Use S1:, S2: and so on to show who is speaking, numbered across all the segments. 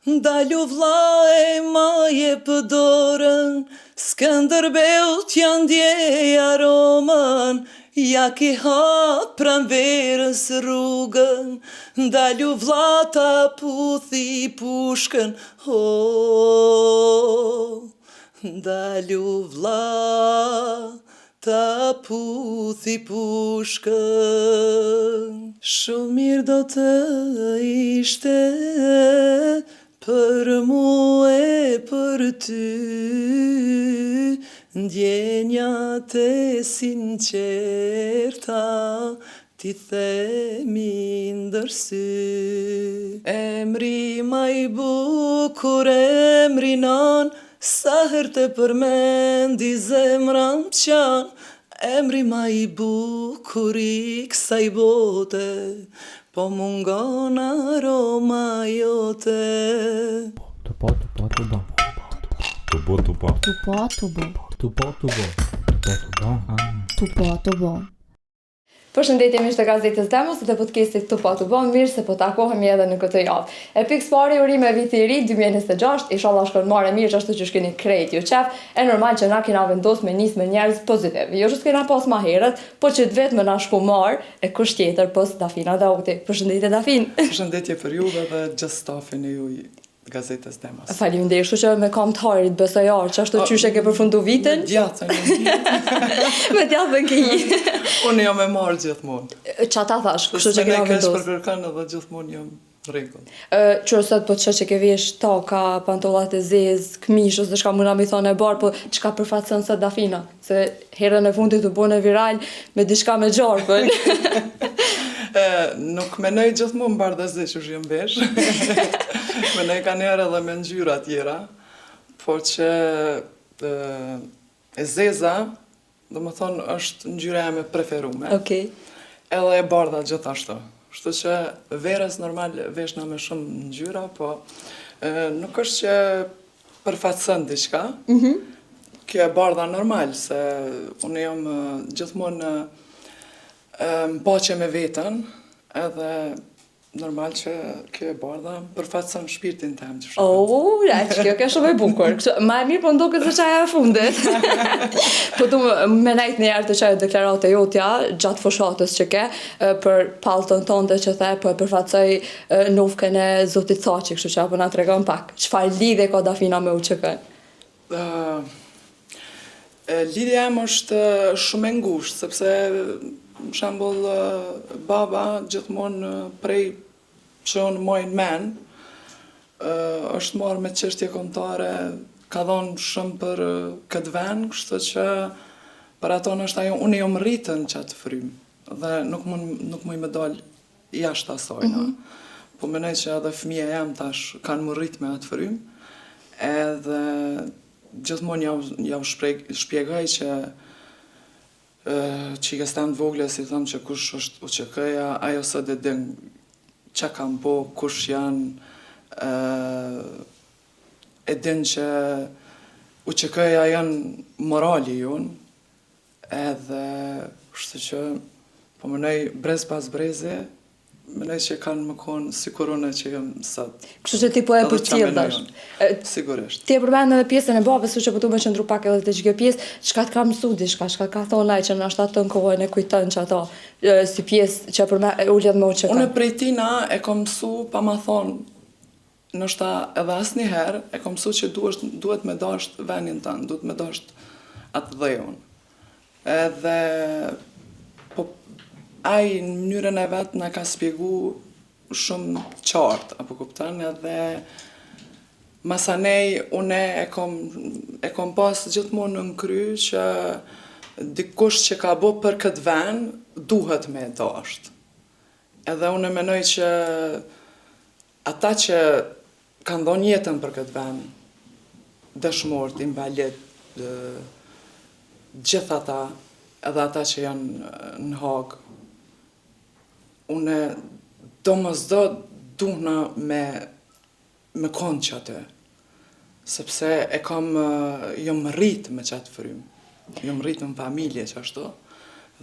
S1: Ndalu vlla e maje pëdorën, Skënderbeu t'jan djej aromën, ja ki hap pranverës rrugën, Ndalu vlla ta puthi pushkën, Ndalu vlla ta puthi pushkën. Shumë mirë do të ishte për mu e për ty, ndjenjat e sinqerta ti themi ndërsy. Emri ma i bukur, emri nan, sa herë të përmendi zemra m'qan, emri ma i bukur i kësaj bote, po mungon aroma jote.
S2: Tupo.
S3: Përshëndetje miq të gazetës Demos dhe podcastit Tupo, mirë se po takohemi edhe në këtë javë. E pikës pari urime viti i ri 2026, inshallah shkon marrë mirë, ashtu që shkeni krejt ju qef, e normal që na kena vendos me nis me njerëz pozitiv. Jo që s'kena pas ma herët, po që të vetë më na shku marë e kush tjetër pos Dafina Dauti. Përshëndetje Dafin.
S1: Përshëndetje për juve dhe gjithë stafin e ju gazetës Demos.
S3: Faleminderit, kështu që me kamtarit besojar, që ashtu qyshe ke përfundu vitin.
S1: Me djatën.
S3: Me djatën ke i.
S1: Unë jam e marrë gjithmonë.
S3: Qa ta thash, kështu që kena vendos.
S1: S'me për kërkan edhe gjithmonë jam rregull.
S3: Qërësat po që ke vesh taka, pantollat e zez, këmish, ose shka muna mi thonë e barë, po qka përfatësën së Dafina? Se herën e fundit të bune viral me dishka me gjarpën.
S1: Nuk menoj gjithmonë bardhazi që shjem vesh. Menoj ka njerë edhe me ngjyra tjera, por që e zeza, do më thonë, është ngjyra e me preferume.
S3: Okej.
S1: Edhe e bardha gjithashtu. Kështu që verës normal veshna me shumë ngjyra, po nuk është që përfatësën diçka. Kjo e bardha normal, se unë jam gjithmonë më paqe me vetën, edhe normal që kjo e bardha përfatësën shpirtin tem që shumë.
S3: Kjo ke shumë e bukur. Ma e mirë po ndoket se qaja e fundit. Po du me najt një jarë të qajë deklarate jotja, gjatë fushatës që ke, për paltën tonde që the, po e përfatësoj nufken e Zotit Thaçi, kështu që apo na tregon pak. Çfarë lidhje ka Dafina me UÇK-n?
S1: Lidhja em është shumë e ngushtë, sepse për shembull baba gjithmonë prej që unë mojnë men, është marrë me çështje kombëtare, ka dhënë shumë për këtë vend, kështu që për ato është ajo unë jam rritën qatë frym dhe nuk mund me dal jashtë asaj. Po mendoj që edhe fëmija jam tash kanë më rrit me atë frym, edhe gjithmonë ja u shpjegoj që qikës tem të vogle si thëmë që kush është UÇK-ja, ajo së dhe din që kam po, kush janë, e din që UÇK-ja janë morali jonë, edhe kështu që po mënej brez pas breze, mënej që kanë më konë sikur unë që jam sot.
S3: Kështu që ti po e përcjellësh.
S1: Sigurisht.
S3: Ti e përmend edhe pjesën e babës, kështu që po du me qëndru pak edhe të kjo pjesë, çka të ka mësu diçka, çka ka thonë ai që na shtat të kohën e kujton që ato si pjesë që ullet me UÇK.
S1: Unë prej tina e kam mësu pa ma thonë, nështë edhe asnjëherë e kam mësu që duhet me dasht venin tanë, duhet me dasht atë dhejon. Edhe ai në mënyrën e vetë na ka spjegu shumë qartë, apo kupton, edhe masanej une e kom pas gjithmonë në kry që dikush që ka bo për këtë vend duhet me dasht. Edhe une menoj që ata që kanë dhënë jetën për këtë vend, dëshmorët, invalid, gjithë ata, edhe ata që janë në Hagë, une domosdo duhna me konë që atë, sepse jom rritë me qatë frym, jom rritë në familje që ashtu,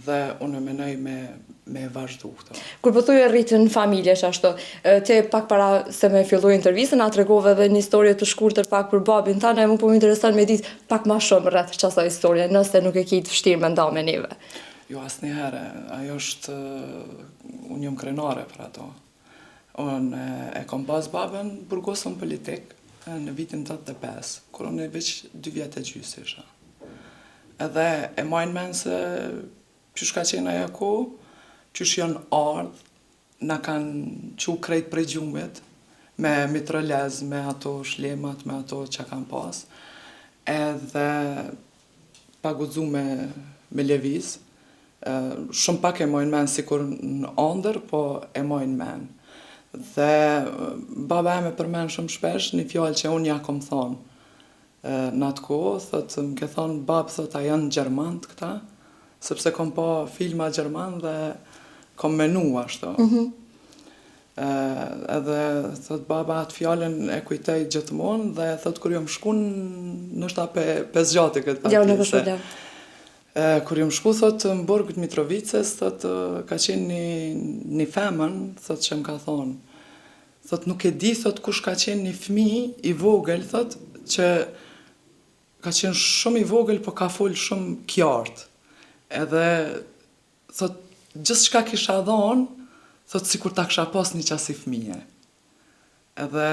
S1: dhe unë menoj me vazhdu këto.
S3: Kur po thuaj rritën familje ashtu, ti pak para se me filloi intervistën na tregove edhe një histori të shkurtër pak për babin tanë, më po më intereson me ditë pak më shumë rreth çfarë historie, nëse nuk e ke të vështirë me nda me neve.
S1: Jo, asnjëherë, ajo është, unë jam krenare për ato. Unë e kam pas babën burgosën politik në vitin 85, kur unë veç 2 vjetë e gjysë isha. Edhe e majnë menë se qysh ka qenë ajo kohë, qysh janë ardhë, na kanë qu krejt prej gjumit, me mitrolez, me ato shlemat, me ato që kanë pas, edhe pa guxu me lëviz. Shumë pak e mojnë men sikur në andër, po e mojnë men. Dhe baba e me përmen shumë shpesh një fjallë që unë ja kom thonë në atë kohë, thëtë më ke thonë, babë thëtë a janë gjermant këta, sepse kom pa filma gjerman dhe kom menu ashtu. Edhe thëtë baba atë fjallën e kujtej gjithmonë dhe thëtë kur jom shku nështë ta pe zgjati këtë pati.
S3: Jo, nuk është problem.
S1: Kur jom shku, thëtë, në Burg Mitrovicës, thëtë, ka qenë një femën, thëtë, që më ka thonë. Thëtë, nuk e di, thëtë, kush ka qenë një fëmi i vogël, thëtë, që ka qenë shumë i vogël, po ka folë shumë kjartë. Edhe, thëtë, gjithë shka kisha dhonë, thëtë, si kur ta kisha pas një qasi fëmije. Edhe,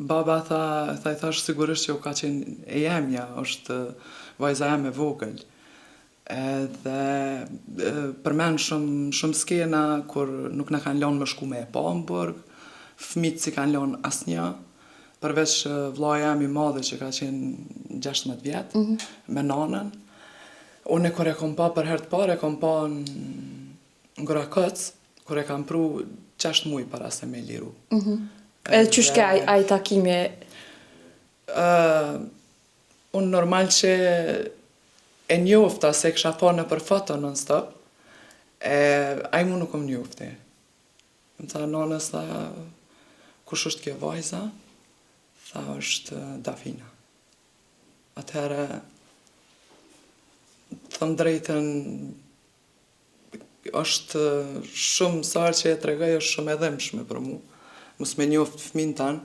S1: baba i thash sigurisht që u ka qenë e jemja, është vajza jam e vogël. Edhe përmen shumë skena kur nuk na kanë lënë më shku me e pa në Burg, fëmijët si kanë lënë asnjë, përveç vllaja jam i madhe që ka qenë 16 vjetë, me nanën. Unë kur e kom pa për herë të parë, e kom pa në Gorakoc, kur e kam pru 6 muaj para se me liru.
S3: Edhe qysh ke ai takimi?
S1: Unë normal që e njofta se kisha pa në për foto non-stop, ai mu nuk më njofti. Më tha nanës, tha, kush është kjo vajza? Tha, është Dafina. Atëherë, thëmë drejten, është shumë sarë që e tregoj, është shumë edhemshme për mu. Mos me njoft fëmin tanë,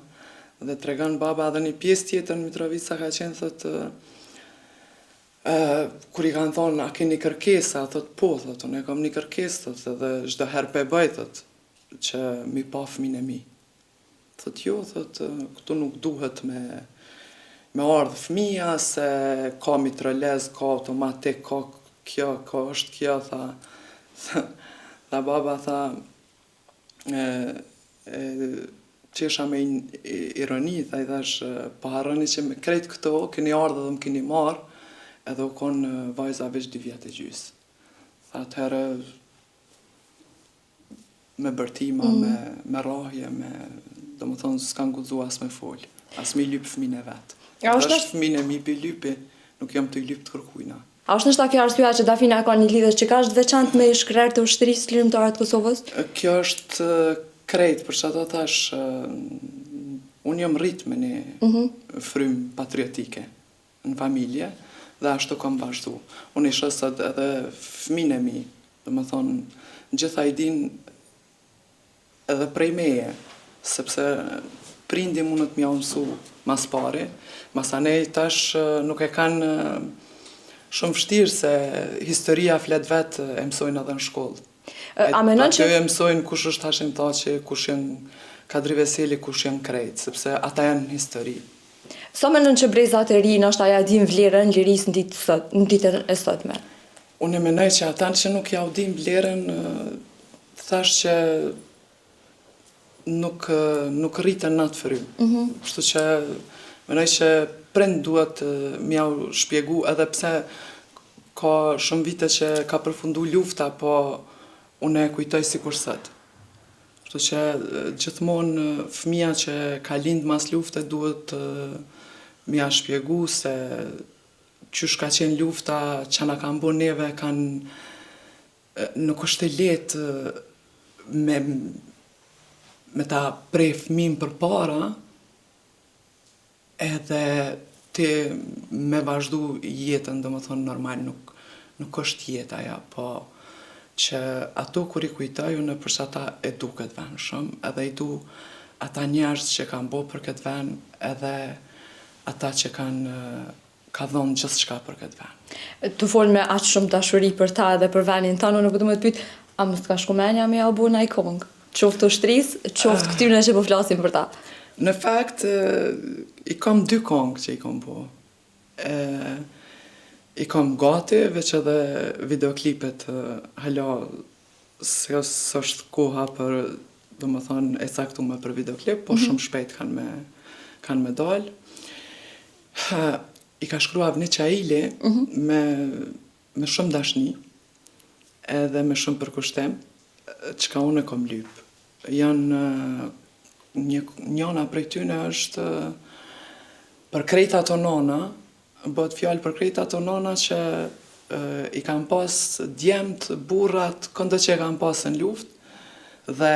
S1: dhe tregan baba edhe një pjesë tjetër në Mitrovica ka qenë, thëtë, kur i kanë thonë, a keni kërkesa, thëtë, po, thëtë, unë e kam një kërkesë, thëtë, edhe çdo herë pe bëj, thëtë, që mi pa fëmin e mi. Thëtë, jo, thëtë, këtu nuk duhet me ardhë fëmija, se ka mitrolez, ka automatik, ka kjo, ka është kjo, tha baba, tha, qesha me ironi, tha i thash, pa harroni që me krejt këto, keni ardhë dhe më keni marë, edhe u konë vajza veç 2 vjetë e gjysë. Tha atëherë, me bërtima, me rahje, do më thonë, s'kan guxu as me folë, as me lypë fëmin e vetë. Është fëmin e mi për lypi, nuk jam të lypë të kërkujna.
S3: A është nështë ta kjo arsyeja që Dafina ka një lidhje që ka është veçantë me shkretë të ushtrisë lirimtare të Kosovës?
S1: Kjo është krejt, për që ato thash, unë jam rritë me një frymë patriotike në familje, dhe ashtu kam vazhdu. Unë isha sot edhe fëmin e mi, dhe më thonë, gjitha i din edhe prej meje, sepse prindi mundët m'ja mësu mas pari, mas anej tash nuk e kanë shumë vështirë se historia flet vetë e mësojnë edhe në shkollë.
S3: A menon që
S1: e mësojnë kush është Hashim Thaçi, kush janë Kadri Veseli, kush janë krejt, sepse ata janë në histori.
S3: Sa menon që brezat e ri nështë aja din vlerën lirisë në ditën e sotme?
S1: Unë e menoj që ata që nuk ja u din vlerën, thash që nuk rritën në atë frymë. Kështu që menoj që prind duhet m'ja u shpjegu edhe pse ka shumë vite që ka përfundu lufta, po unë e kujtoj si kurset. Kështu që gjithmonë fëmija që ka lind mas lufte duhet m'ja shpjegu se qysh ka qenë lufta që na kanë bo neve, nuk është e lehtë me ta prej fëmin për para, edhe ti me vazhdu jetën, dhe më thonë normal, nuk është jeta ja, po që ato kur i kujtoj unë përsa ata e du këtë vend shumë, edhe i du ata njerëz që kanë bo për këtë vend, edhe ata që ka dhonë gjithë shka për këtë vend.
S3: Të folë me aqë shumë dashuri për ta edhe për vendin tanë, unë po të më të pyet, a më s'ka shku menja me albu në i kongë? Qoftë të shtrisë, qoftë këtyrën që po flasim për ta.
S1: Në fakt, i kam 2 kongë që i kam bo. I kam gati, veç edhe videoklipet hala se është koha për, do më thonë, e saktume për videoklip, po shumë shpejt kanë me dalë. I ka shkruar Avni Qaili me shumë dashni, edhe me shumë përkushtim, çka unë e kom lyp. Janë njëna prej tyne është për krejt ato nona, bëhet fjalë për krejt ato nona që i kanë pas djemt, burrat, këndo që e kanë pas në luft, dhe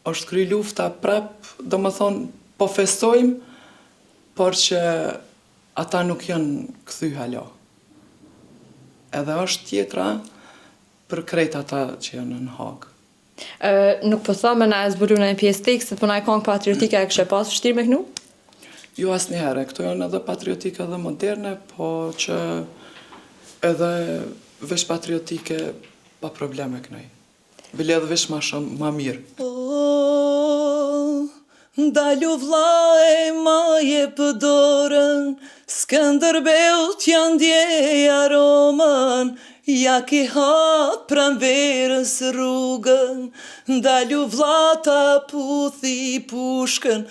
S1: është kry lufta prap, do më thonë, po festojmë, por që ata nuk janë këthy hala. Edhe është tjetra për krejt ata që janë në Hagë.
S3: Nuk po thëmë na e zbulu në pjesë tekstit, po na e kongë patriotike e kështë pas vështirë me kënu?
S1: Jo asnjëherë, këto janë edhe patriotike edhe moderne, po që edhe vesh patriotike pa probleme kënaj. Bile edhe vesh ma shumë, ma mirë. Dalu vllai ma jep dorën, Skënderbeut janë djej aromën, ja ki hap pranverës rrugën, dalu vlla ta puthi pushkën,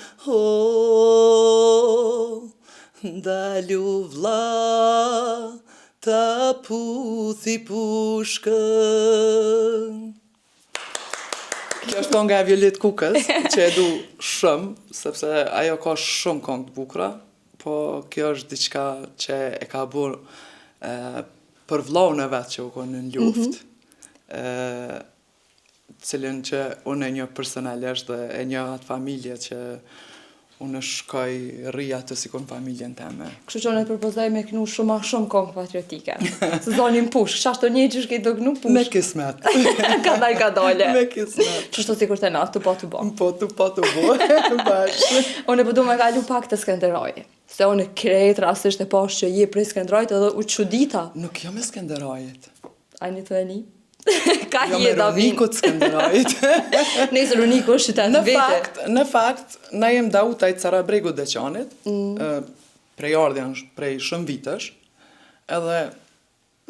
S1: dalu vlla ta puthi pushkën. Kjo është konga e Violet Kukës, që e du shumë, sepse ajo ka shumë kongë të bukura, po kjo është diçka që e ka burë për vllaun e vetë që u konë në luft, cilën që unë e një personalisht dhe e një atë familje që unë shkoj rria të si konë familjen teme.
S3: Kështu që unë e përpozoj me kënu shumë kongë patriotike. Se zonin push, qashtë të një që shkej do kënu push.
S1: Me kismet.
S3: Ka daj ka dole.
S1: Me kismet.
S3: Qështu si kur të natë, të po të bo.
S1: Po të bo, bashkë.
S3: Unë e përdu me kalu pak të Skënderajit. Se unë krejt rastisht e posh që je prej Skënderajit edhe u qudita.
S1: Nuk jo me Skënderajit.
S3: A një të e një? Ka
S1: jo
S3: je
S1: me
S3: da vinë.
S1: Runikut Skënderajit.
S3: Nëse Runiku është qytet vete.
S1: Në fakt, na jem Dauta i Carabregu Deçanit, prej ardhjan prej shumë vitesh, edhe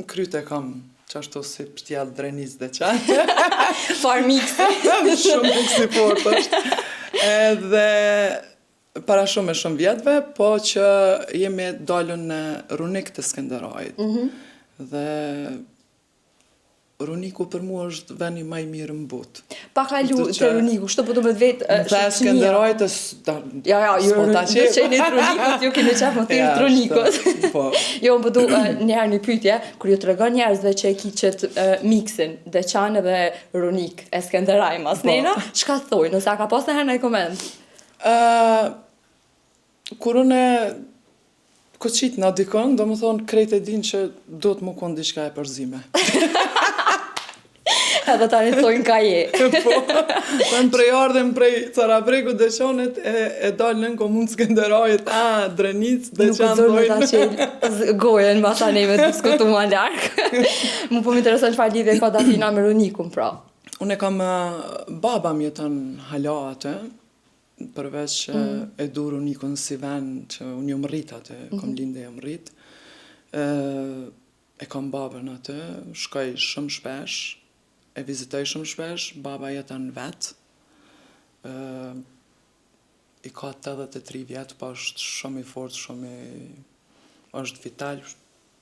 S1: kryte kam qashtu si pështjall Drenic Deçan.
S3: Farmix.
S1: Shumë eksport është. Edhe para shumë vjetëve, po që jemi dalën në Runik të Skënderajit. Dhe Runiku për mua është veni maj mirë në botë.
S3: Pa kalu të Runiku, shto po të bëtë vetë
S1: Dhe Skënderajit
S3: Ja, ju qenit Runikut, ju keni qef më thirë të Runikut. Jo, më përdu njëherë një pytje, kur ju të regon njerëzve që e ki qëtë miksin, Deçan dhe Runik, e Skënderaj mas nena, qka të thoi, nëse a ka pas në herë në i komend?
S1: Kur unë koqit në dikon, do më thonë krejt e din që do të më konë diçka e përzime.
S3: Edhe tani të thojnë ka je.
S1: Po, në prej ardhen prej Carabregu Deçanit e dalë në komunë Skënderajit, Drenic, Deçan
S3: dojnë. Nuk të qelë gojen ma tani me të diskutu ma larkë. Mu po më interesën çfarë lidhje ka datina me Runikun, pra.
S1: Unë e kam baba më jeton hala atë, përveç që e du Runikun si vend që unë jom rrit atë, kom linde jom rrit. E kam babën atë, shkoj shumë shpesh, e vizitoj shumë shpesh, baba jeton vet. I ka 83 vjetë, po është shumë i fort, është vital,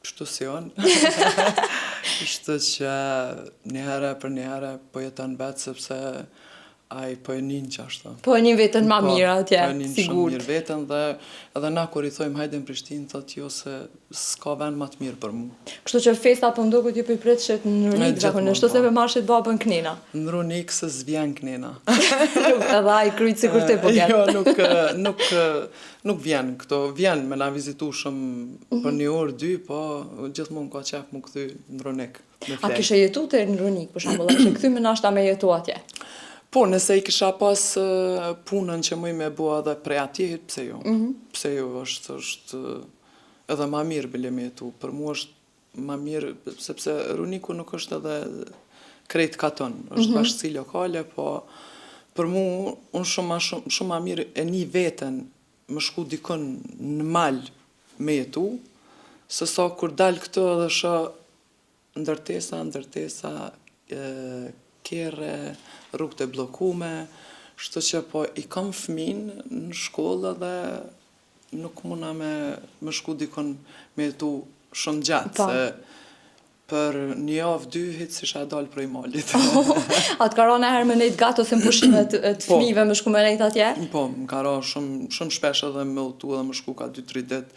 S1: kështu si unë. Kështu që njëherë për njëherë po jeton vet, sepse ai po e nin qashtu.
S3: Po e një vetën ma mirë atje,
S1: po e nin shumë
S3: sigurt.
S1: mirë vetën dhe edhe na kur i thojmë hajde në Prishtinë, thot jo se s'ka vend më të mirë për mu.
S3: Kështu që festa po ndoku t'ju përpritshit në Runik zakonisht, ose me marshit babën knena.
S1: Në Runik se s'vjen knena.
S3: Edhe ai kryt sikur ti po gjet.
S1: Jo, nuk vjen këto, vjen me na vizitu shumë për një orë, dy, po gjithmonë ka qef mu kthy në Runik.
S3: A kishe jetu të në Runik, për shembull, a kishe kthy me nashta me jetu atje?
S1: Po, nëse i kisha pas punën që mëj me bua edhe prej atje, pse jo? Pse jo, është edhe ma mirë bile me jetu. Për mu është ma mirë, sepse Runiku nuk është edhe krejt katon, është bashkësi lokale, po për mu, unë shumë ma mirë e një veten më shku dikon në mal me jetu, se sa kur dal këto edhe shë ndërtesa, kere, rrugët e bllokume, shto që po i kam fëmin në shkollë dhe nuk muna me shku dikon me jetu shumë gjatë, se për një javë dy hitë si isha dalë prej malit.
S3: A të ka ra herë me nejtë gatë ose më pushimet të fëmijëve me shku me nejtë atje?
S1: Po, më ka ra shumë shpesh edhe me utu edhe me shku ka 2-3 ditë,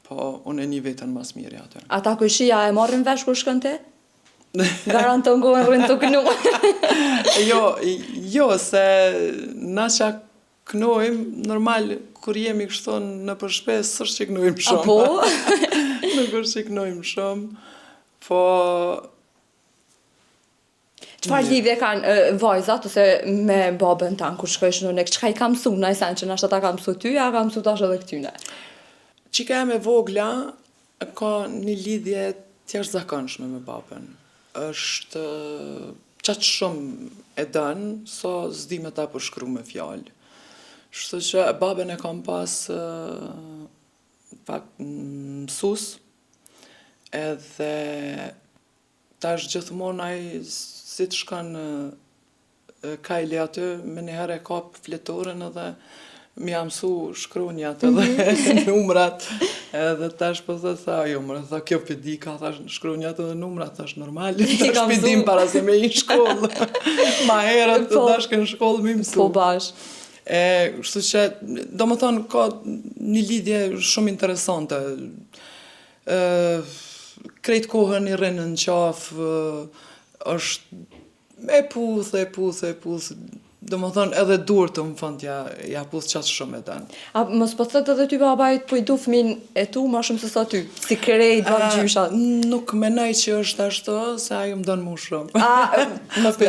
S1: po unë e një vetën mas mirë atë.
S3: Ata kujshia e marrin vesh kur shkën ti? Garanton gohen rrinë të knu.
S1: Jo, se na që knojmë, normal, kur jemi kështu në përshpes, së është që knojmë shumë.
S3: Apo?
S1: Nuk është që knojmë shumë, po...
S3: Çfarë lidhje kanë vajzat ose me babën tanë kur shkojsh në Runik? Çka i ka mësu në sen që nashta ta ka mësu ty, a ka mësu tash edhe këtyne?
S1: Qika e me vogla, ka një lidhje tjashtë zakonshme me babën. Është qatë shumë e dënë, so s'di me ta përshkru me fjallë. Shtë që babën e kam pas mësus, edhe tash gjithmonë ai si të shkan kajli aty, me njëherë e kap fletoren edhe mi jam su shkronjat edhe numrat, edhe tash po dhe tha, jo mërë, tha kjo pedi ka, thash shkronjat edhe numrat, thash normal, tash pedim para se me i shkollë, ma herët të dashke në shkollë mi mësu.
S3: Po bash.
S1: Kështu që, do më thonë, ka një lidhje shumë interesante, krejt kohën i rrinë në qafë, është e puth, do më thonë edhe dur të më fund ja puth qatë shumë e danë.
S3: A mos po thët edhe ty babajt po i du fëmin e tu ma shumë se sa ty, si krejt babgjyshat?
S1: Nuk menaj që është ashtu, se ajo më donë mu shumë.
S3: Mos për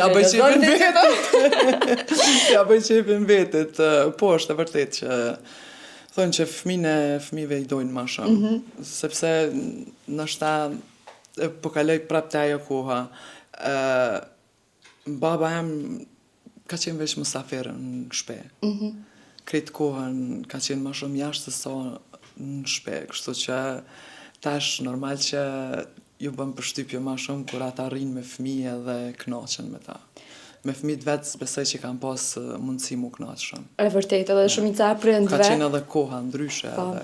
S1: Ja bëj qepin vetit, po është e vërtet që thonë që fëmijëve i dojnë ma shumë, sepse nështë po kaloj prap të ajo koha, baba em ka qenë veç mësaferë në shpe. Kretë kohën ka qenë ma shumë jashtë se sa në shpe, kështu që tash normal që ju bëm përshtypje ma shumë kur ata rrinë me fëmijë dhe knaqen me ta. Me fëmijët vetë besoj që kanë pas mundësi mu knaqë shumë.
S3: E vërtet, edhe shumica e prindve.
S1: Ka qenë edhe koha ndryshe edhe.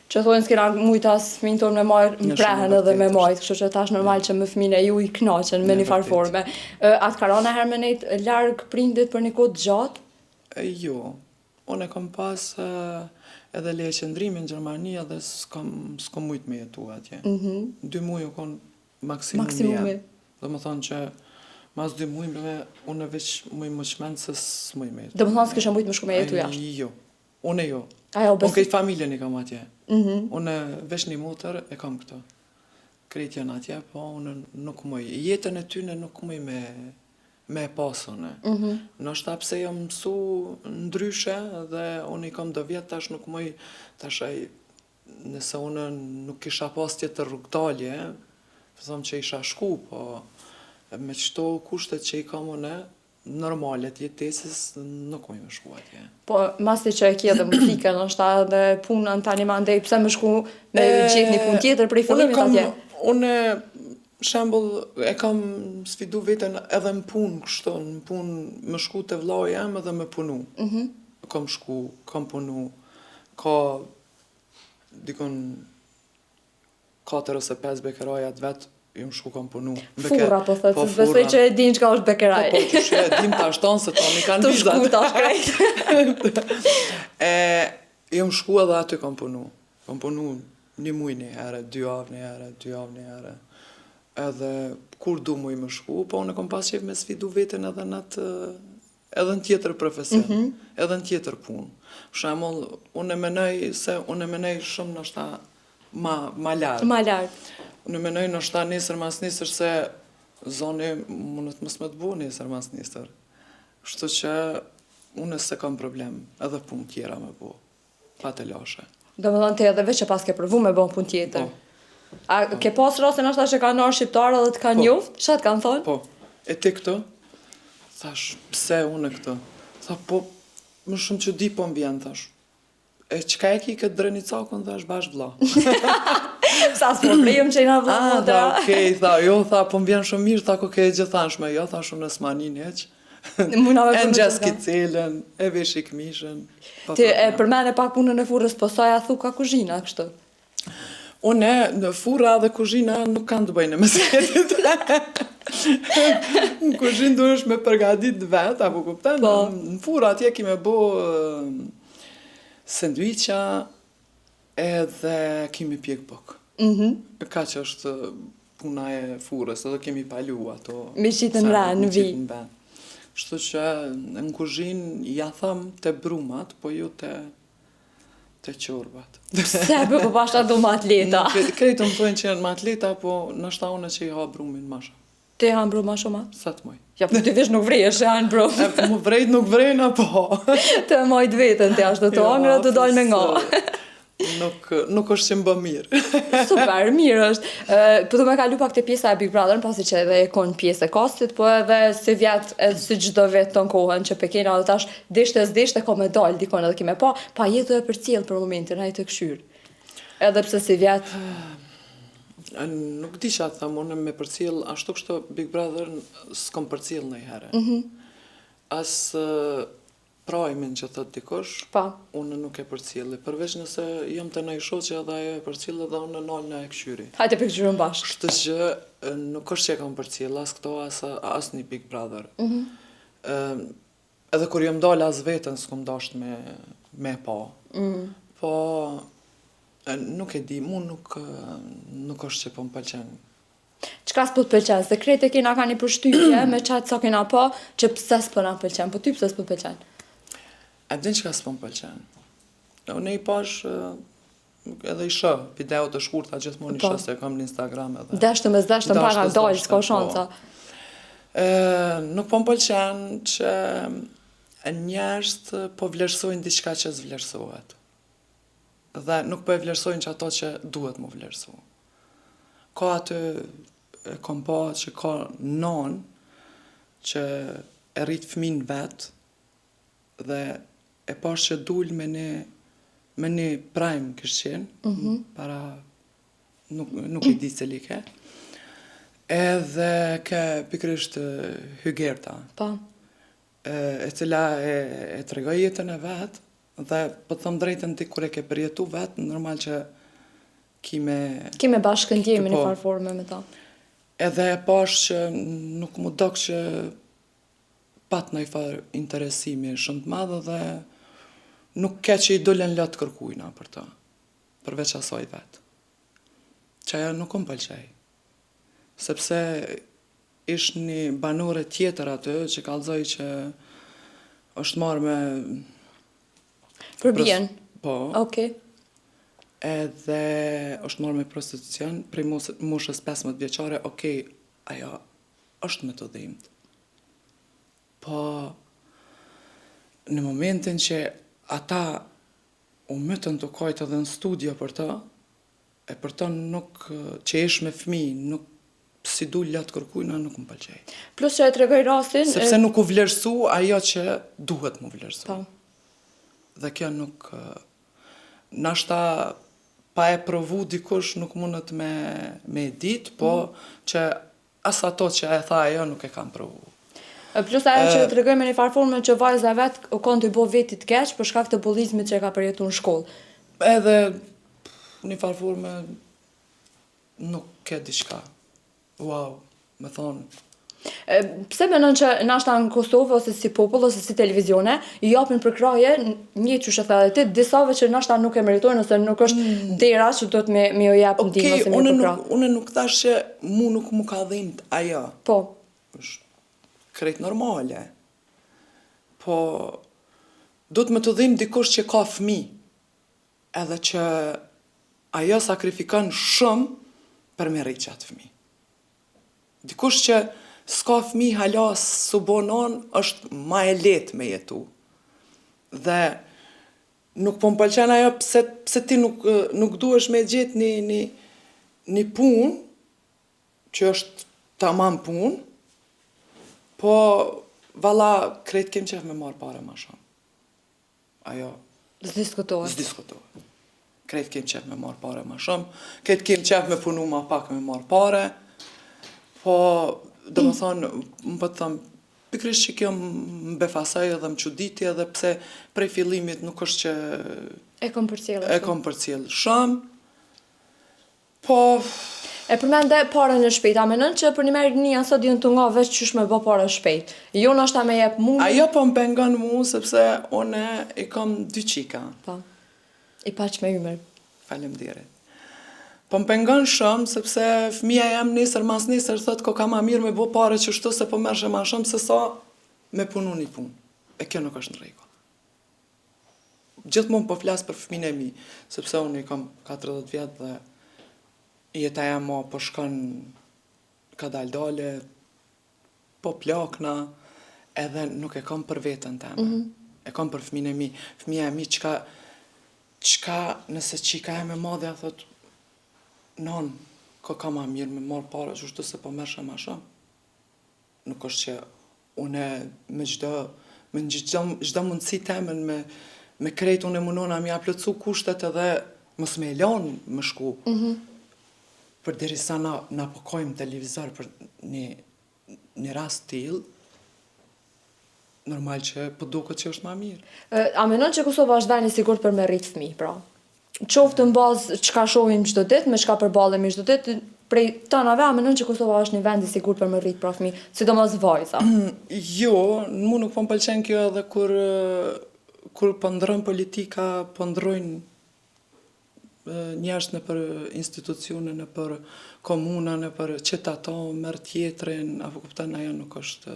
S3: Që thonë s'kena mujtë as fëmijën tonë me marrë më prehen edhe me majtë, kështu që tash normal që me fëmijën e ju i knaqen me një farë forme. Atë ka rana herë me nejtë largë prindit për një kohë gjatë?
S1: Jo, unë e kam pas edhe leje qëndrimi në Gjermani edhe s'kom mujtë me jetu atje. 2 muaj u konë maksimumi. Dhe më thonë që mas 2 muajve unë veç muj më shmenë se s'muj me jetu.
S3: Dhe më thonë s'kisha mujtë më shku me jetu jashtë?
S1: Jo, unë jo. Unë këtë familjen i kam atje. Unë veç një motër e kam këto. Kretë janë atje, po unë nuk muj. Jetën e tyne nuk muj me pasone. Nështë pse jam mësu ndryshe dhe unë i kam 2 vjetë, tash nuk muj, tash nëse unë nuk kisha pas tjetër rrugdalje, thëmë që isha shku, po me qëto kushtet që i kam unë, normalet jetesës nuk muj me shku atje.
S3: Po, masti që e kje dhe muzikën, është edhe punën tani ma ndej, pse me shku me gjithë një pun tjetër prej fillimit atje?
S1: Unë, shembull, e kam sfidu veten edhe në punë kështu, në punë me shku të vllai jam edhe me punu. Kam shku, kam punu, ka dikon 4 ose 5 bekarajat vetë jam shku kam punu.
S3: Furra, po thëtë, se besoj që e din çka është bekeraj.
S1: Po, që e dim ta shtonë se ta mi kanë vizat.
S3: Të shku ta shkrejt.
S1: Jam shku edhe aty kam punu. Kam punu 1 muj një herë, 2 javë një herë, 2 javë një herë. Edhe kur du muj më shku, po unë kam pas qef me sfidu veten edhe në atë, edhe në tjetër profesion, edhe në tjetër punë. Për shembull, unë menoj shumë ndoshta ma lartë.
S3: Ma lartë.
S1: Unë menoj ndoshta nesër mas nesër se zoni mundet mos më të bu nesër mas nesër. Kështu që unë se kam problem, edhe punë tjera me bu, pa të lashe.
S3: Do më thonë të edhe veç që pas ke provu me bon punë tjetër. A ke pas raste ndoshta që kanë ardhur shqiptarë dhe të kanë njoft? Çfarë të kanë thonë?
S1: Po, e ti këtë? Thash, pse unë këtë? Tha, po, më shumë që di po më vjen, thash. E qka e ki këtë drenicakon, thash, bash vlla.
S3: Sa s'po prejëm që i na vlla.
S1: Tha, okej, tha, jo, tha, po më vjen shumë mirë, tha, ko ke gjithanshme, jo, thash, unë s'manin heq. E në gjeski cilën, e vesh i këmishën.
S3: Ti e përmene pak punën e furrës, po sa ja thu ka kuzhina, kështu?
S1: Une, në furra dhe kuzhina nuk kanë të bëjnë në mesetit. Në kuzhinë duhesh me përgadit vetë, apo kupten? Në furra atje kime bo sandwicha edhe kemi pjek bok. Ka që është puna e furrës, edhe kemi palu ato.
S3: Mi qitën ra, në vi.
S1: Kështu që në kuzhinë ja tham të brumat, po ju të qorbat.
S3: Pse po bashkë do më atleta?
S1: Krejtë më thojnë që janë më atleta, po nështë unë që i ha brumin masha.
S3: Ti ha brum ma shumë?
S1: Sa të moj.
S3: Ja, po ti vesh nuk vrejesh që hanë brum.
S1: Më vrejt nuk vrejna, po.
S3: Të mojt vetën të ashtë të hangre, të dojnë me nga.
S1: Nuk është që më bë mirë.
S3: Super, mirë është. Po të me kalu pak të pjesa e Big Brother, pasi që edhe e konë pjesë e kastit, po edhe si vjetë, edhe si gjdo vetë të në kohën që pekena dhe tash deshte ko me dalë dikon edhe kime pa jetu e për cilë për momentin, hajtë të këshyrë. Edhe pse si vjetë...
S1: Nuk di që atë thamë, unë me për cilë, ashtu kështë Big Brother s'kom për cilë në i herë. Asë prajmin që thët dikosh, unë nuk e për cilë. Përveç nëse jam të nëjë shoqe edhe ajo e për cilë dhe unë nalë në e këshyri.
S3: Hajtë për këshyrën bashkë.
S1: Kështë që nuk është që e kam për cilë, as këto, as një Big Brother. Edhe kur jam dalë as vetën, s'kom dasht me pa. Po, nuk e di, mu nuk është që po më pëlqen.
S3: Qka s'po të pëlqen? Se krejt e kena ka një përshtypje me qatë sa kena pa, që pëse s'po na pëlqen, po ty pëse s'po pëlqen?
S1: E din qka s'po më pëlqen. Unë i pash edhe i shë, video të shkurta gjithmonë i shë se kam në Instagram edhe.
S3: Deshtëm para dalë, s'ka shanca.
S1: Nuk po më pëlqen që njerëzit po vlerësojnë diçka që s'vlerësohet. Dhe nuk po e vlerësojnë që ato që duhet më vlerësu. Ka atë e kom pa që ka non që e rrit fëmin vetë dhe e pash që dull me një prime këshqen, para nuk i di se li ke, edhe ke pikrisht Hygerta, e cila e tregoj jetën e vetë, dhe po të thëmë drejtën ti kur e ke përjetu vetë, normal që kime
S3: bashkë ndjemi në farforme me ta.
S1: Edhe e pash që nuk mu dok që pat në i farë interesimi shumë të madhe dhe nuk ke që i dollen latë kërkujna për ta, përveç asaj vetë. Që aja nuk më pëlqej. Sepse ish një banore tjetër aty që kallëzoj që është marrë me...
S3: Përbjen?
S1: Po.
S3: Okej.
S1: Edhe është marrë me prostitucion, prej moshës 15 vjeqare, okej, ajo është me të dhimt. Po, në momentin që ata u mëtën të kajtë edhe në studio për ta, e për ta nuk, që esh me fmi, nuk si du latë kërkujna, nuk më pëlqej.
S3: Plus që e tregoj rastin...
S1: Sepse nuk u vlerësu ajo që duhet më vlerësu. Dhe kjo nuk... Nashta pa e provu dikush nuk mundet me dit, po që as ato që e tha ajo nuk e kam provu.
S3: Plus ajo që të regoj me një farforme që vajza vetë u konë të i bo vetit keq për shkak të bullizmit që e ka përjetu në shkollë.
S1: Edhe një farforme nuk ke diçka. Wow, me thonë.
S3: Pse mendon që nashta në Kosovë ose si popull ose si televizione i japin përkraje një çush e thënë ti disave që nashta nuk e meritojnë ose nuk është dera që do të më u jap ndihmë ose më përkrah.
S1: Unë nuk thash që mu nuk mu ka dhimbt ajo.
S3: Po.
S1: Është krejt normale. Po do të më të dhimbë dikush që ka fëmijë. Edhe që ajo sakrifikon shumë për me rritë qatë fëmijë. Dikush që s'ka fëmijë hala s'u bonon është ma e lehtë me jetu. Dhe nuk po m'pëlqen ajo pse ti nuk duhesh me gjetë një punë që është tamam punë, po valla krejt kem qef me marrë pare ma shumë. Ajo s'diskutohet. Krejt kem qef me marrë pare ma shumë, krejt kem qef me punu ma pak me marrë pare, po do më thonë, më po të thëmë, pikrisht që kjo më befasaj edhe më quditi edhe pse prej fillimit nuk është që
S3: e kom
S1: përcjell shumë, po
S3: e përmende parën e shpejt, a menon që për një merë një asot jënë të nga veç qysh me bë parën shpejt? Jo nështë ta me jep mundin?
S1: Ajo po më pengon mu sepse une i kam 2 qika.
S3: Po, i paq me ymer.
S1: Faleminderit. Po më pengon shumë sepse fëmija jam nesër mas nesër thot ko ka ma mirë me bo pare që shtu se po mershe ma shumë se sa me punu një punë. E kjo nuk është në rregull. Gjithmonë po flas për fëmijën e mi, sepse unë i kam 40 vjet dhe jeta jam po shkon ka dale, po plakna, edhe nuk e kam për veten teme. E kam për fëmijën e mi. Fëmija e mi çka nëse qika e me madhe a thot non, ka ma mirë me marë pare që shtu se po mershe ma shumë. Nuk është që une me gjdo mundësi temen me krejt une munona mi aplëcu kushtet edhe mos me elan më shku. Për derisa na pokojmë televizor për një rast t'il, normal që po duket që është ma mirë.
S3: A menon që Kosova është vend i sigurt për me rritë fëmijë, pra? Qoftë në bazë çka shohim çdo ditë, me çka përballemi çdo ditë, prej tanave a menon që Kosova është një vend i sigurt për me rrit pra fëmijë, sidomos vajza?
S1: Jo, mu nuk po m'pëlqen kjo edhe kur po ndron politika, po ndrojnë njerëz në për institucione, në për komuna, në për qyteta, merr tjetrin, apo kupton, ajo nuk është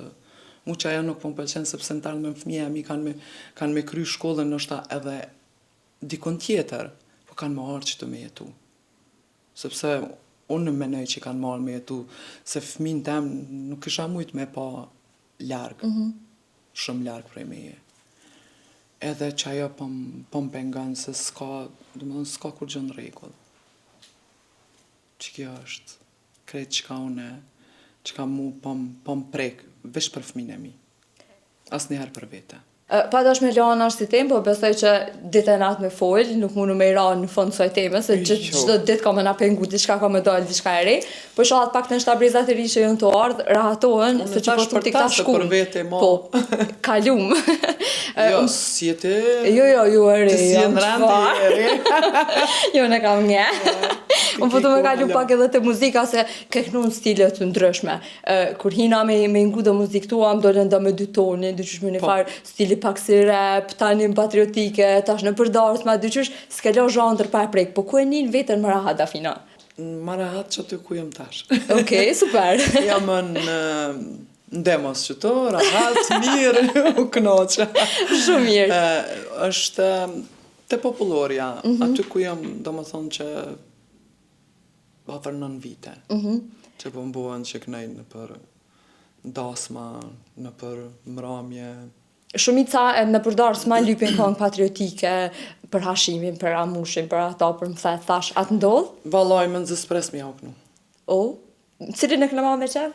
S1: mu që ajo nuk po m'pëlqen sepse në talë me fëmija mi kanë me kry shkollën nështë edhe dikon tjetër, po kanë më arë që të me jetu. Sepse unë në menoj që kanë marrë me jetu, se fëmin tem nuk isha mujt me pa largë, shumë largë prej meje. Edhe që ajo po më pengan se s'ka kur gjë në rregull. Që kjo është krejt që ka mu po më prek, veç për fëmin e mi. Asnjëherë për vete.
S3: Pa dosh me lanë ashtë si temë, po besoj që ditë e natë me folë, nuk mundu me i ra në fund soj teme, se gjithë ditë ka me na pengu, diçka ka me dojnë, diçka e re, po shahat pak të në shtabrizat e ri që jënë të ardhë, rahatohen, se që po të t'i ka shkull. Po, kalum.
S1: Jo, si jete...
S3: Jo, e re,
S1: jam qëfar.
S3: Jo, në kam nje. Unë po të me kalu pak edhe të muzika, se keknu në stilet të ndryshme. Kur hina me ngu dhe muzik tua, më dole nda me 2 toni, dyqysh me një farë stili pak si rap, tani më patriotike, tash në përdarës, ma dyqysh s'ke lo zhandër pa e prek, po ku e njën vetën më rahat, Dafina?
S1: Më rahat që ty ku jem tash.
S3: Okej, super.
S1: Jam në demos që to, rahat, mirë, u knoqë.
S3: Shumë mirë.
S1: Është te popullorja, aty ku jam, do më thonë që afër 9 vite, që po mbuan që knejnë në për dasma, në për mramje.
S3: Shumica në përdarës ma lypin këngë patriotike për hashimin, për amushin, për ata, për më thash, atë ndodhë?
S1: Valoj, më nëzës pres mi auknu.
S3: Cilin e kënë ma me qef?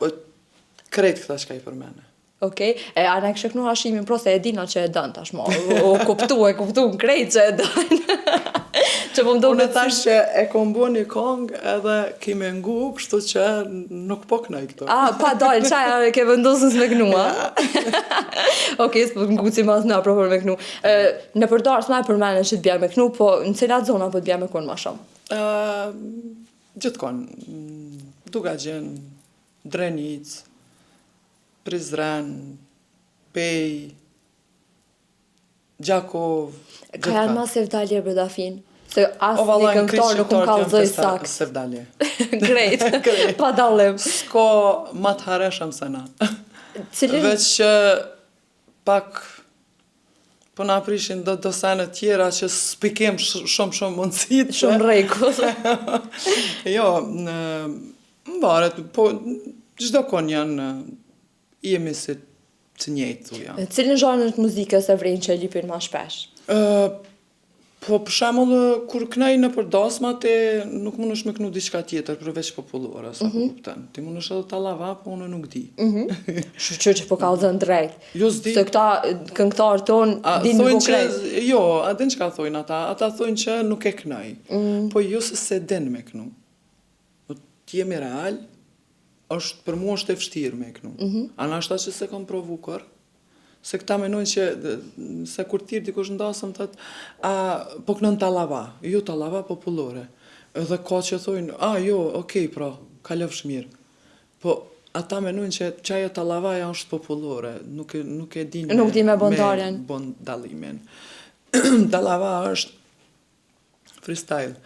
S1: Krejt këta shka i për mene.
S3: Okej, a ne kështë kënu hashimin, pro se e dina që e dënë tashmo, o kuptu në krejt që e dënë.
S1: Unë thash që e kom bo një kongë edhe kime ngu, kështu që nuk po kënaj këto.
S3: Pa dalë, qaj ke vendosës me kënu, a? Okej, s'po ngu si mas në apropër me kënu. Në përdarës ma e përmene që t'bja me kënu, po në cilat zona po t'bja me kënu ma shumë?
S1: Gjithkon, duka gjenë Drenic, Prizren, Pej, Gjakov,
S3: Ka janë ma sevdalje Bredafin? Se
S1: O
S3: asë një
S1: valla,
S3: këngëtar nuk më kallëzoj sakt.
S1: Sevdalje.
S3: Grejt, pa dallim.
S1: S'ka ma të hareshëm se na.
S3: Cilin
S1: Veç që pak po na prishin do sene tjera që s'pikem shumë mundësit.
S3: shumë rregull.
S1: Jo, mbaret, po çdo kon janë jemi si të njëjtë thuja.
S3: Cilin zhanër të muzikës e vren që e lipin ma shpesh?
S1: Po për shembull kur knaj në për dasmat nuk mundesh me knu diçka tjetër përveç popullore, sa po kupton. Ti mundesh edhe tallava, po unë nuk di.
S3: Shqyr që po kallëzën drejt.
S1: Jo s'di.
S3: Se këta këngëtarë ton din me
S1: Thonë që
S3: konkret.
S1: jo, a din çka thojnë ata? Ata thonë që nuk e knaj. Po jo se din me knu. Po ti jemi real, është për mua është e vështirë me knu. Anashta që se kam provu kur. Se këta menojnë që, se kur tirë dikush ndasëm, thët, po kënën tallava, jo tallava popullore. Edhe ka që thojnë, jo, okej, pra, kalofsh mirë. Po, ata menojnë që qaja tallavaja është popullore, nuk e din
S3: Nuk di me bondarjen.
S1: Me bon dallimin. Tallava është freestyle.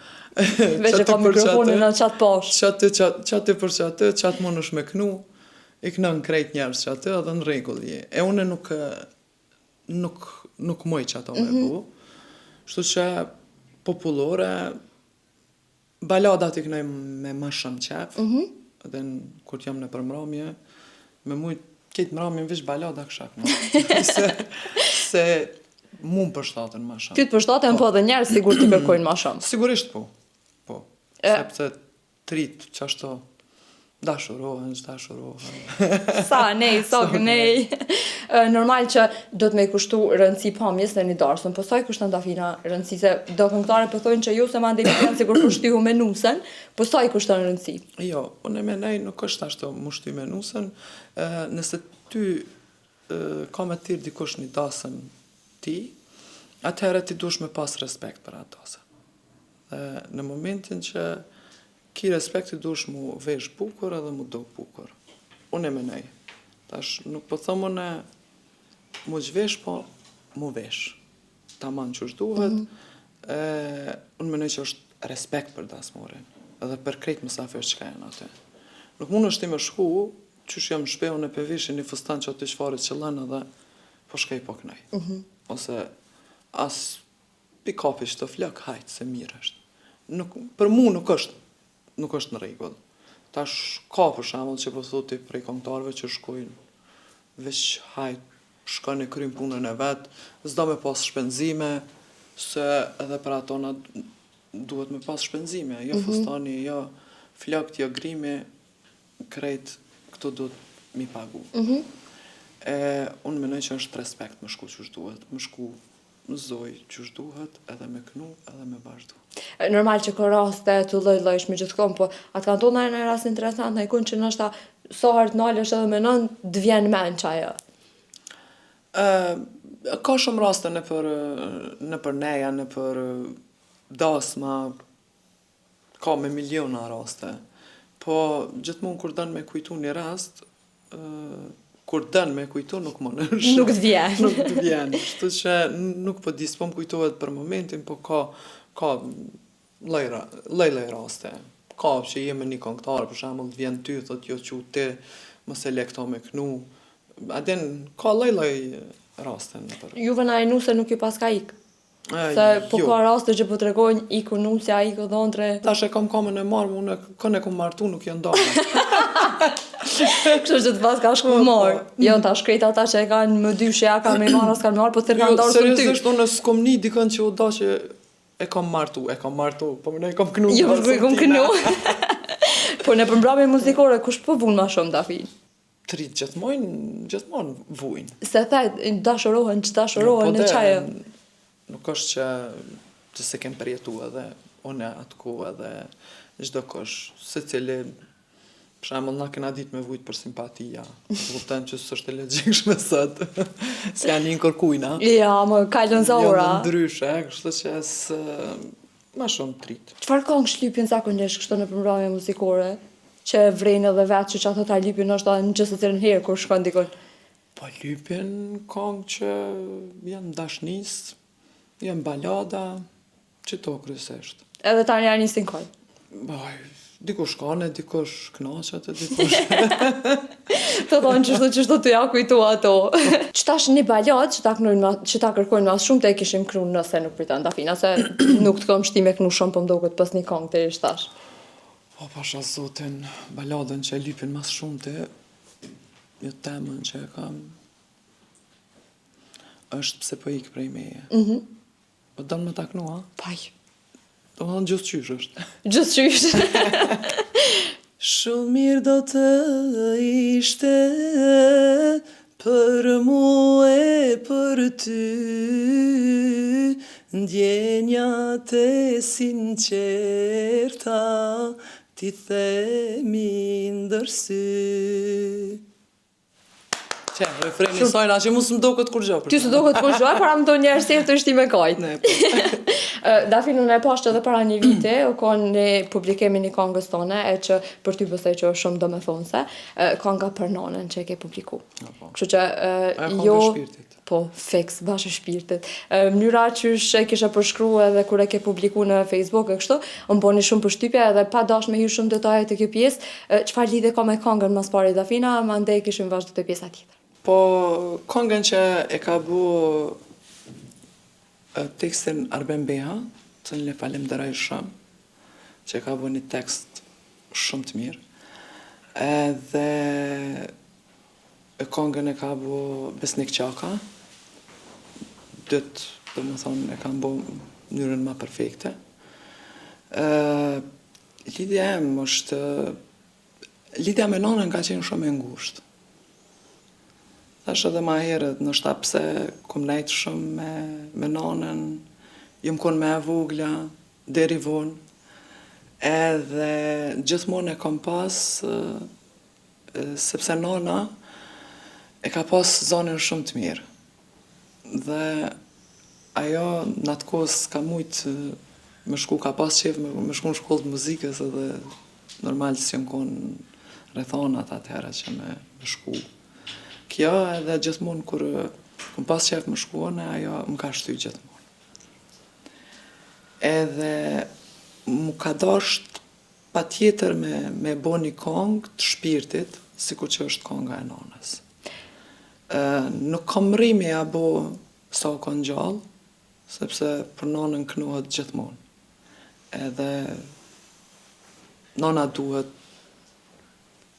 S3: Veç e ka mikrofonin në qatë poshtë.
S1: Qatë për qatë mund është me knu, i kënën krejt njerës që atë edhe në regull je. E une nuk moj që ato me bu. Shtu që popullore, baladat i kënoj me ma shumë qef, edhe kur jam në përmramje, me mujt ketë mramje vish balada këshak, se mu më përshtatën ma shumë.
S3: Ty të përshtatën, po dhe njerës sigur të kërkojnë ma shumë.
S1: Sigurisht po. Sepse trit që ashto dashurohen.
S3: Sa, nej, nej. Normal që do të me kushtu rëndësi pamjes në një darsën, po sa i kushton Dafina rëndësi, se do këngëtare po thonë që ju se ma ndeni janë sigur kushtyhu me nusën, po sa i kushton rëndësi?
S1: Jo, unë e menej nuk është ashtu mushty me nusën, nëse ty ka me tirë dikush një dasën ti, atëherë ti dush me pas respekt për atë dasën. Dhe në momentin që ki respekti dush mu vesh bukur edhe mu do bukur. Unë e menej. Tash nuk po thëmë unë mu gjvesh, po mu vesh. Ta manë që është duhet. Unë menej që është respekt për dasmorin. Edhe për krejt mësafir që ka janë atë. Nuk mund është ti me shku, qysh jam shpe unë e pevishin një fustan që aty shfarit që lënë edhe po shkej po knaj. Ose as pikapi që të flak, hajtë se mirë është. Për mu nuk është në rregull. Tash ka për shembull që po thotë prej kombëtarëve që shkojnë veç hajt, shkon e kryen punën e vet, s'do me pas shpenzime, se edhe për ato na duhet me pas shpenzime, jo fustani, jo flakt, jo grimi, krejt këto duhet mi pagu. Unë menoj që është respekt me shku që duhet, me shku në zoj që duhet, edhe me knu, edhe me vazhdu.
S3: Normal që ka raste të lloj-llojshme gjithkohë, po atë kanë tonë në rast interesant, në ikon që nështë sa herë nalesh edhe me nën, të vjen men qaja.
S1: Ka shumë raste në për neja, në për dasma, ka me miliona raste. Po gjithmonë kur dënë me kujtu një rast, kur dënë me kujtu nuk më nëshë.
S3: Nuk të vjen.
S1: Nuk të vjen. Shtu që nuk po disë, po më kujtohet për momentin, po ka lej raste. Ka që jemi një këngëtar, për shembull të vjen ty, thot jo që ti, mos e le këto me knu. Adin, ka lej raste në për.
S3: Juve na e nuse nuk ju pas ka ik. Se po ka raste që po të regojnë iku nusja, iku dhondre.
S1: Tash e kam kamën e marrë, unë kënë e kom martu, nuk janë ndarë.
S3: Kështu që të pas ka shku marrë. Jo, ta shkrejt ata që e kanë më dyshë, ja kanë me marrë, s'kanë marrë, po të kanë ndarë së ty.
S1: Seriozisht, unë s'kom një dikën që u da që e kam martu, po më ne e kam knu.
S3: Jo, shku i kom knu. Po në përmbrame muzikore, kush po vunë ma shumë Dafi?
S1: Trit gjithmonë vujnë.
S3: Se the, dashurohen në qajë.
S1: Nuk është që se kem përjetu edhe unë atë ku edhe çdo kush, secili për shembull na kena ditë me vujt për simpatia. Kupton që s'është e legjikshme sot. Se janë një kërkujna.
S3: Ja, më kalën za ora.
S1: Jo ndryshe, kështu që ma shumë trit.
S3: Çfarë këngë shlypin zakonisht kështu në përmbrame muzikore? që e vrejnë edhe vetë që ato ta lypin është në gjithë të herë kur shkon dikon?
S1: Po lypin këngë që janë dashnis, janë balada, që to kryesisht.
S3: Edhe tani janë nisin kohë.
S1: Baj, dikush kane, dikush knaqet, dikush...
S3: Të thonë qështu të ja kujtu ato. Që tash një balad që ta kërkojnë mas shumë të e kishim kru nëse nuk pritan Dafina, se nuk të kom shtime kënu shumë për mdokët pës një kongë të ishtë tash.
S1: Po pasha zotin, baladën që e lypin mas shumë të, një temën që e kam, është pse po ikë prej meje. Po dënë me ta knu, a?
S3: Paj.
S1: Do më thonë gjithë qysh është.
S3: Gjithë qysh.
S1: Shumë mirë do të ishte për mu e për ty, ndjenjat e sinqerta ti themi ndërsy. Që, refreni sajna që mu së më do këtë kur gjo.
S3: Ty së do këtë kur gjo, para më do njerës tjerë të ishti me kajtë.
S1: Ne, po.
S3: Dafin, unë e pashtë edhe para një vite, u konë një publikemi një kongës tone, e që për ty bësej që është shumë do me thonë se, konga për nonën që e ke publiku. Kështu që, jo... Po, fix, bashkë shpirtit. Mënyra që e kisha përshkru edhe kur e ke publiku në Facebook e kështu, më boni shumë përshtypja edhe pa dash me hyrë shumë detaje të kjo pjesë, çfarë lidhje ka me këngën mas pari Dafina, ma ndej kishim vazhdu të pjesa tjetër.
S1: Po, këngën që e ka bu tekstin Arben Beha, të në falemderoj shumë, që e ka bu një tekst shumë të mirë, edhe këngën e ka bu Besnik Qaka, dytë, dhe më thonë, e kam bu mënyrën ma perfekte. Lidhja em është, lidhja me nonën ka qenë shumë e ngushtë. Thash edhe ma herët, në shtap pse kom nejtë shumë me nonën, jem konë me e vogla, deri vonë, edhe gjithmonë e kom pas, sepse nona e ka pas zonën shumë të mirë. Dhe ajo në atë kohës ka mujtë me shku, ka pas qef me shku në shkollë të muzikës edhe normal që jem konë rrethonat atëherë që me shku. Kjo edhe gjithmonë kur këm pas qef më shkuone, ajo më ka shty gjithmonë. Edhe mu ka dasht pa tjetër me bo një kongë të shpirtit, sikur që është konga e nonës. Nuk kam rrimi a bo sa o kanë gjallë, sepse për nonën kënohet gjithmonë. Edhe nona duhet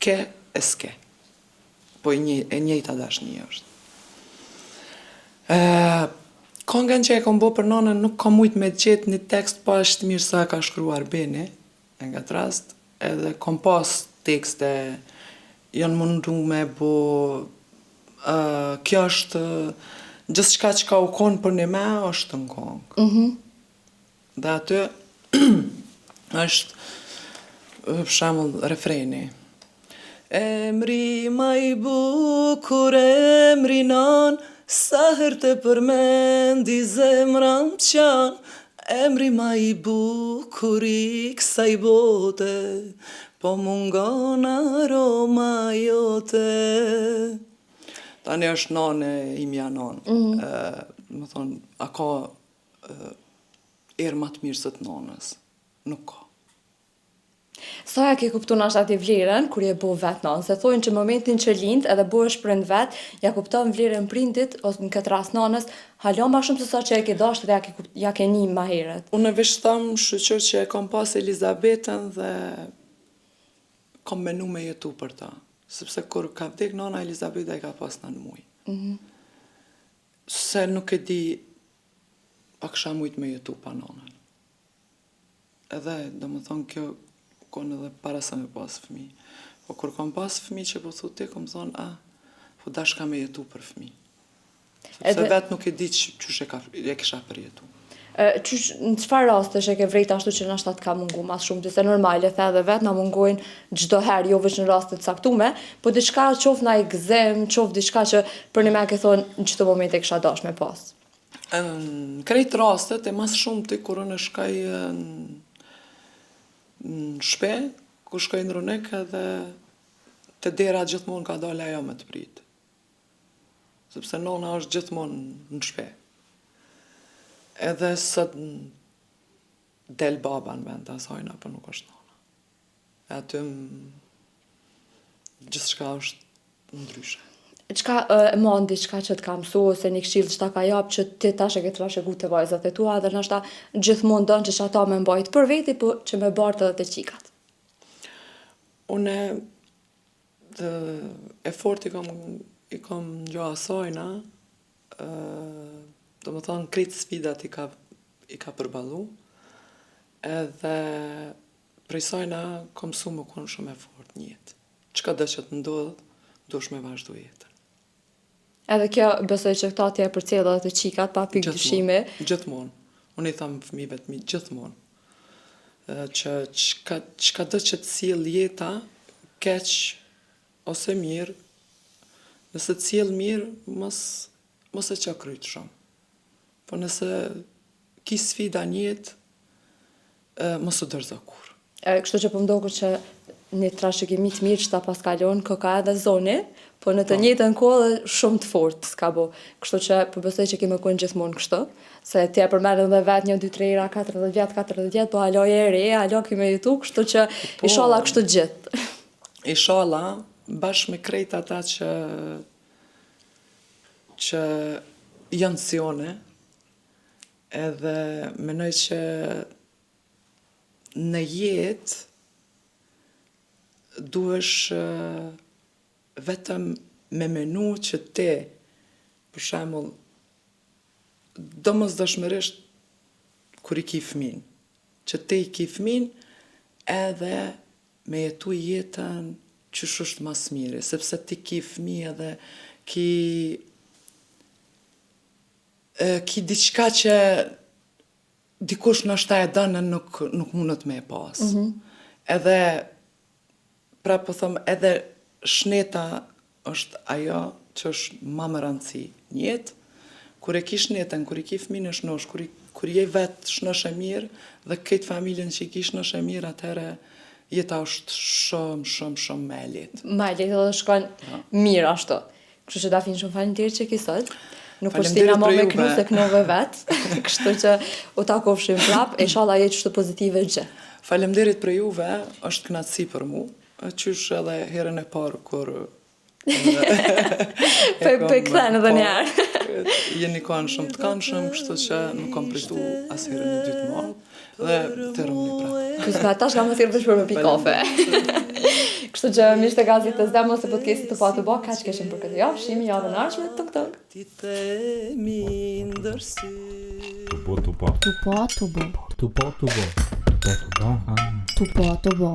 S1: ke e s'ke. Po e njëjta dashnia është. Këngën që e kom bo për nonën nuk kam mujt me gjetë një tekst pa është mirë sa ka shkruar Beni, nga të rast, edhe kom pas tekste, janë mundu me bo, kjo është, gjithë shka që ka u konë për një me, është në kongë. Dhe aty, është, për shembull, refreni. Emri ma i bukur, emri nan, sa herë të përmendi zemra më qanë, emri ma i bukur i kësaj bote, po mungon aroma jote. Tani është nane imja nanë. Më thonë, a ka erë ma të mirë së të nanës? Nuk ka.
S3: Sa ja ke kuptu në ashtë ati vlerën, kur je bo vetë nanë, se thojnë që momentin që lindë edhe bo është prind vetë, ja kupton vlerën prindit, ose në këtë ras nanës, halon ma shumë se sa që e ke dashtë dhe ja ke një ma herët.
S1: Unë veç thamë shqyqër që e kam pas Elizabetën dhe kam menu me jetu për ta. Sepse kur ka vdek nana Elizabeta e ka pas në mujë. Se nuk e di, pa kësha mujt me jetu pa nanën. Edhe, do më thonë, kjo konë edhe para sa me pas fëmi. Po kur kam pas fëmi që po thotë, kom thonë, po dashka me jetu për fëmi. Sepse vetë nuk e di që e kisha për jetu.
S3: Në qëfar rastësh e ke vrejt ashtu që në ashtat ka mungu mas shumë, të se normal e the edhe vetë na mungojnë gjdo herë, jo veç në rastet saktume, po diçka qof na i gzem, qof diçka që për një me ke thonë në qëto moment e kisha dash me pas.
S1: Në krejt rastet e mas shumë të kur unë shkaj në shpe, ku shkoj në Runik edhe të dera gjithmonë ka dalë ajo me të pritë. Sepse nona është gjithmonë në shpe. Edhe sot del baba në vend të asajna, për nuk është nona. E aty gjithçka është ndryshe.
S3: Çka mandi, çka që të ka mësu, ose një këshill çka ka jap që ti tash e ke trashëguar te vajzat e tua, dhe ndoshta gjithmonë don që ata me mbajt për veti, po që me bart edhe te qikat.
S1: Une efort i kam gjo asajna, do më thonë krejt sfidat i ka përballu, edhe prej sajna kam mësu më konë shumë efort një jetë. Çka do që të ndodh, dush me vazhdu jetën.
S3: Edhe kjo besoj që këta t'ja përcjell edhe të qikat pa pikë dyshimi.
S1: Gjithmonë. Unë i tham fëmijëve të mi gjithmonë. Që çka do që të sjell jeta, keq ose mirë, nëse të sjell mirë, mos e qakryt shumë. Po nëse ki sfida një jetë, mos u dorëzo kur.
S3: Kështu që po mdoku që një trashëgimi të mirë që ta paskalon, ka edhe zoni, po në të njëjtën kohë shumë të fortë s'ka bo. Kështu që po besoj që kemi qenë gjithmonë kështu, se ti e përmend edhe vetë 1, 2, 3 ra 40 vjet, po alo je re, alo kemi jetu, kështu që inshallah kështu gjithë.
S1: Inshallah, bashkë me krejt ata që janë si one, edhe menoj që në jetë duhesh vetëm me menu që ti, për shembull, domosdoshmërisht kur i ki fëmin, që ti i ki fëmin edhe me jetu jetën qysh është mas miri, sepse ti ki fëmi edhe ki diçka që dikush ndoshta e don nuk mundet me e pas. Edhe pra po them, edhe shneta është ajo që është ma më rëndësi një jetë. Kur e ki shnetën, kur i ki fëmin e shnosh, kur je vetë shnosh e mirë, dhe këtë familjen që i ki shnosh e mirë, atëherë jeta është shumë me e letë.
S3: Ma e letë edhe shkon mirë ashtu. Kështu që Dafin shumë faleminderit që ki sot. Nuk po shtina ma me knu se knove vetë. Kështu që u takofshim prap, e inshallah jetë çdo pozitive gjë.
S1: Faleminderit për juve, është kënaqësi për mu. Qysh edhe herën e parë kur
S3: Po e kthen edhe një herë.
S1: Jeni kanë shumë të këndshëm, kështu që nuk kam pritu as herën e dytë më, dhe të rëmni prapë.
S3: Kështu tash kam thirrë vetë për me pi kafe. Kështu që miqtë e gazetës Demos e podcastit të pa të bë, kaq keshim për këtë javë, shihemi javën e ardhshme, tok tok.
S2: Ti themi ndërsy.
S4: Tupo.
S5: Tupo.
S4: Tupo.
S5: Tupo.